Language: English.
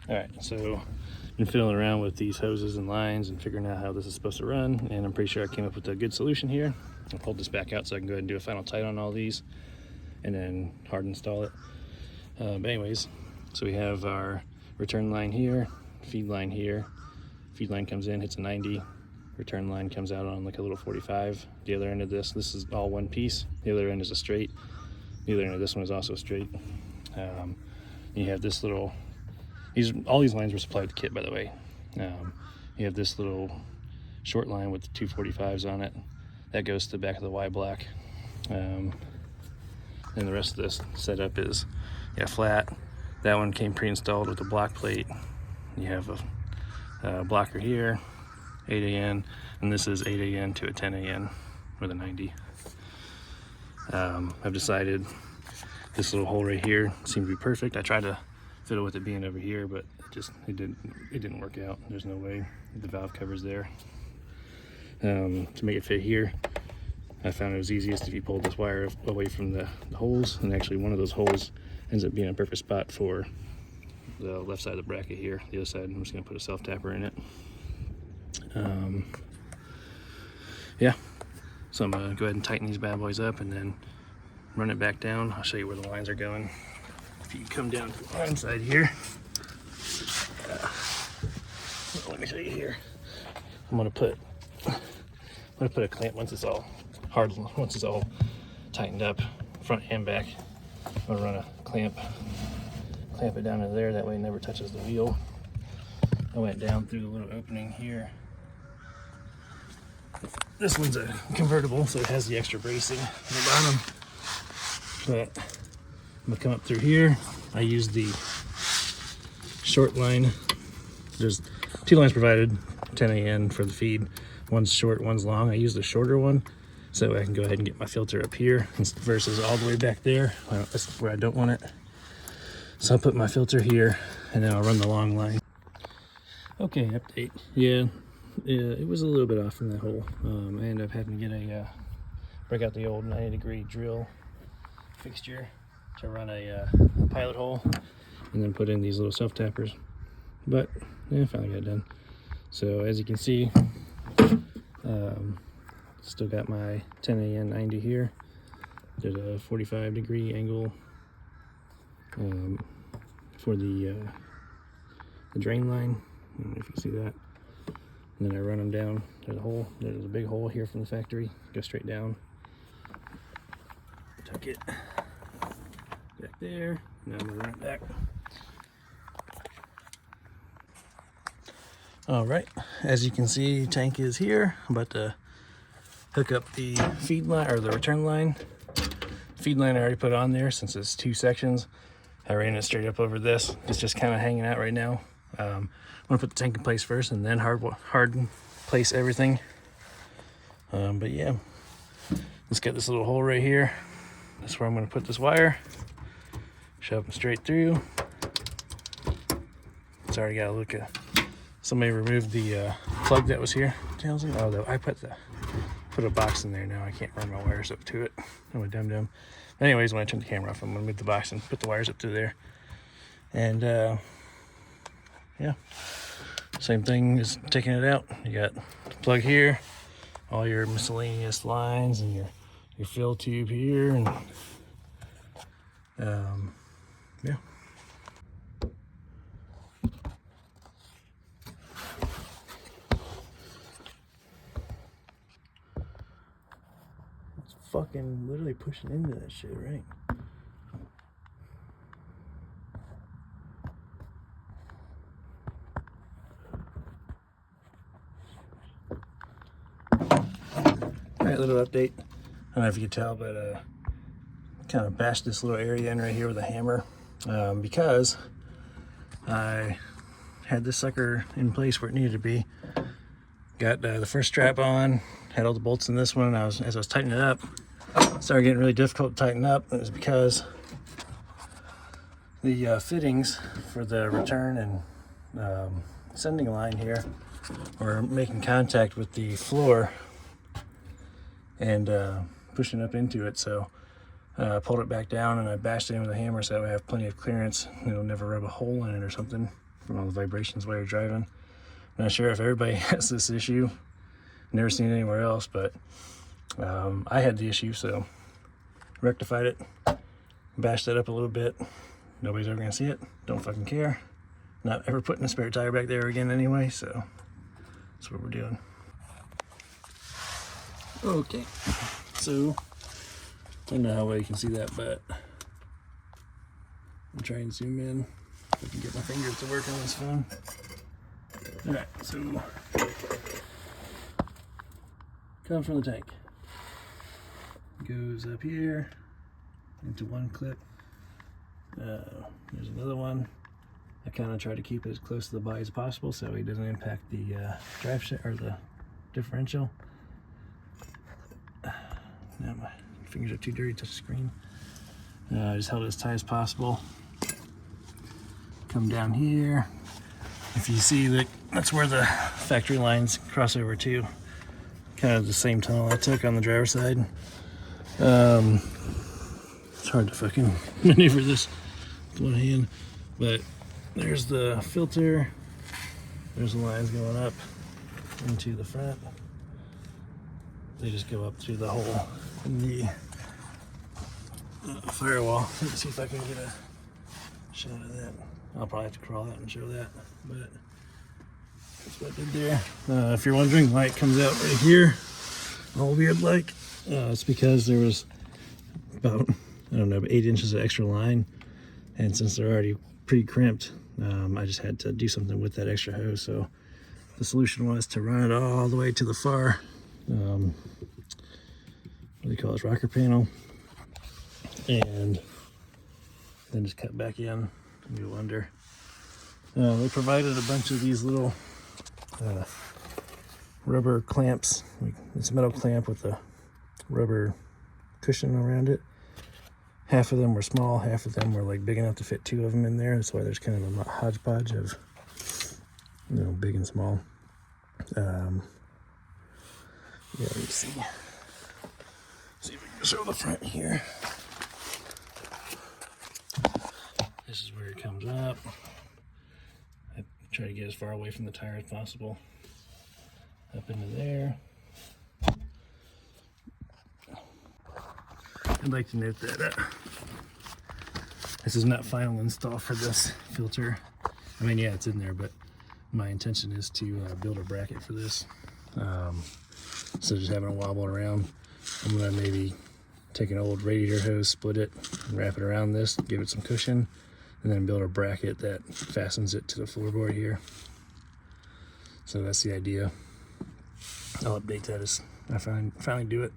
Alright, so been fiddling around with these hoses and lines and figuring out how this is supposed to run, and I'm pretty sure I came up with a good solution here. I'll pull this back out so I can go ahead and do a final tight on all these and then hard install it. But anyways, so we have our return line here, feed line here. Feed line comes in, hits a 90. Return line comes out on like a little 45. The other end of this is all one piece. The other end is a straight. The other end of this one is also straight. You have this little, all these lines were supplied with the kit, by the way. You have this little short line with the 245s on it. That goes to the back of the Y block. And the rest of this setup is flat. That one came pre-installed with a block plate. You have a blocker here, 8 AN, and this is 8 AN to a 10 AN with a 90. I've decided this little hole right here seemed to be perfect. I tried to fiddle with it being over here, but it didn't work out. There's no way. The valve cover's there. To make it fit here, I found it was easiest if you pulled this wire away from the holes, and actually one of those holes ends up being a perfect spot for the left side of the bracket here. The other side, I'm just going to put a self-tapper in it. Yeah, so I'm going to go ahead and tighten these bad boys up and then run it back down. I'll show you where the lines are going. If you come down to the line side here, let me show you here. I'm going to put a clamp once it's all tightened up, front and back. I'm going to run a clamp it down to there, that way it never touches the wheel. I went down through the little opening here. This one's a convertible, so it has the extra bracing on the bottom. But I'm gonna come up through here. I use the short line. There's 2 lines provided, 10 AN for the feed. One's short, one's long. I use the shorter one so I can go ahead and get my filter up here versus all the way back there. That's where I don't want it. So I'll put my filter here and then I'll run the long line. Okay, update. Yeah, it was a little bit off from that hole. I ended up having to get break out the old 90-degree drill fixture to run a pilot hole and then put in these little self-tappers. But yeah, finally got it done. So as you can see, still got my 10 AN 90 here. There's a 45-degree angle for the drain line. I don't know if you can see that. And then I run them down. There's a hole. There's a big hole here from the factory. Go straight down. Tuck it back there. Now I'm gonna run it back. All right. As you can see, tank is here. I'm about to hook up the feed line or the return line. Feed line I already put on there since it's 2 sections. I ran it straight up over this. It's just kind of hanging out right now. I'm gonna put the tank in place first and then hard place everything. But yeah, let's get this little hole right here. That's where I'm gonna put this wire. Shove them straight through. Sorry, gotta look at. Somebody removed the plug that was here. Oh, I put a box in there now. I can't run my wires up to it. I'm a dum-dum. Anyways, when I turn the camera off, I'm gonna move the box and put the wires up through there. And yeah, same thing as taking it out. You got the plug here, all your miscellaneous lines, and your fill tube here, and yeah. It's fucking literally pushing into that shit, right? Alright, little update. I don't know if you can tell, but kind of bashed this little area in right here with a hammer because I had this sucker in place where it needed to be. Got the first strap on, had all the bolts in this one. As I was tightening it up, it started getting really difficult to tighten up. It was because the fittings for the return and sending line here were making contact with the floor and pushing up into it. So pulled it back down and I bashed it in with a hammer so that way I have plenty of clearance. It'll never rub a hole in it or something from all the vibrations while you're driving. Not sure if everybody has this issue. Never seen it anywhere else, but I had the issue, so rectified it, bashed it up a little bit. Nobody's ever gonna see it. Don't fucking care. Not ever putting a spare tire back there again anyway, so that's what we're doing. Okay, so I don't know how well you can see that, but I'm trying to zoom in if I can get my fingers to work on this phone. Alright, so comes from the tank. Goes up here into one clip. There's another one. I kind of try to keep it as close to the body as possible so it doesn't impact the drive shaft or the differential. Now my fingers are too dirty to touch the screen. I just held it as tight as possible. Come down here. If you see that, that's where the factory lines cross over to. Kind of the same tunnel I took on the driver's side. It's hard to fucking maneuver this with one hand, but there's the filter. There's the lines going up into the front. They just go up through the hole in the firewall. Let's see if I can get a shot of that. I'll probably have to crawl out and show that, but that's what I did there. If you're wondering why it comes out right here, all weird like, it's because there was about, I don't know, 8 inches of extra line, and since they're already pre-crimped, I just had to do something with that extra hose. So the solution was to run it all the way to the far, what do you call this, rocker panel, and then just cut back in and go under. They provided a bunch of these little rubber clamps. It's a metal clamp with a rubber cushion around it. Half of them were small, half of them were like big enough to fit 2 of them in there. That's why there's kind of a hodgepodge of, you know, big and small. Yeah, let me see. See if we can show the front here. This is where it comes up. I try to get as far away from the tire as possible. Up into there. I'd like to note that this is not final install for this filter. I mean, yeah, it's in there, but my intention is to build a bracket for this. So just having it wobble around, I'm gonna maybe take an old radiator hose, split it, and wrap it around this, give it some cushion, and then build a bracket that fastens it to the floorboard here. So that's the idea. I'll update that as I finally do it.